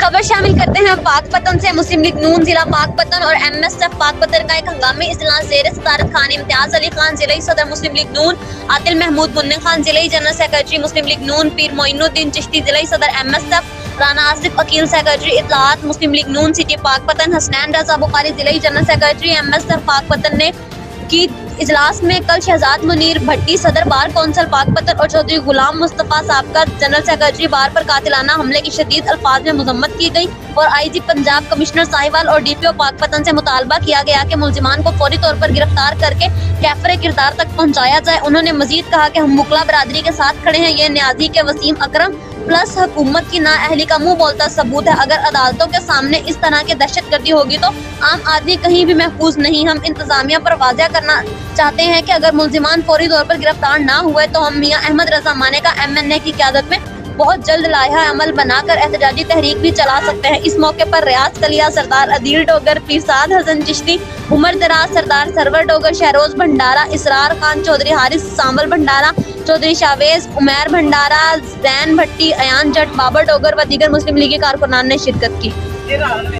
खबर शामिल करते हैं पाकपतन से। मुस्लिम लीग नून जिला पाकपतन और MSF पाकपतन का एक हंगामी इजलास ज़ेर सदारत खान इम्तियाज अली खान जिले सदर मुस्लिम लीग नून, आतिल महमूद मुन्ने खान जिले जनरल सेक्रेटरी मुस्लिम लीग नून, पीर मोइनुद्दीन चिश्ती जिले सदर MSF, राना आसिफ अकील सेक्रेटरी इत्तलाआत मुस्लिम लीग नून सिटी पाकपतन, हसनैन रजा बुखारी जिले जनरल सेक्रेटरी MSF पाकपतन ने की इजलास में कल शहजाद मुनीर भट्टी सदर बार कौंसिल पाकपतन और चौधरी गुलाम मुस्तफा साबका जनरल सेक्रेटरी बार पर कातिलाना हमले की शदीद अल्फाज में मजम्मत की गई और IG पंजाब कमिश्नर साहिवाल और DPO पाकपतन से मुतालबा किया गया कि मुलजिमान को फौरी तौर पर गिरफ्तार करके कैफरे किरदार तक पहुंचाया जाए। उन्होंने मजीद कहा कि हम मुकला बरादरी के साथ खड़े हैं। ये न्याजी के वसीम अकरम प्लस हुकूमत की नाअहली का मुंह बोलता सबूत है। अगर अदालतों के सामने इस तरह की दहशतगर्दी होगी तो आम आदमी कहीं भी महफूज नहीं। हम इंतजामिया पर वाज़ेह करना चाहते हैं कि अगर मुलजिमान फौरी तौर पर गिरफ्तार ना हुए तो हम मियां अहमद रजा माने का MNA की क़यादत में बहुत जल्द लाया अमल बनाकर एहतजाजी तहरीक भी चला सकते हैं। इस मौके पर रियाज कलिया, सरदार अदील डोगर, पीरसाद हसन चिश्ती, उमर दराज, सरदार सरवर डोगर, शहरोज भंडारा, इसरार खान, चौधरी हारिस सांबल भंडारा, चौधरी शावेज, उमैर भंडारा, जैन भट्टी, अयान जट, बाबर डोगर व दीगर मुस्लिम लीगी कारकुनान ने शिरकत की।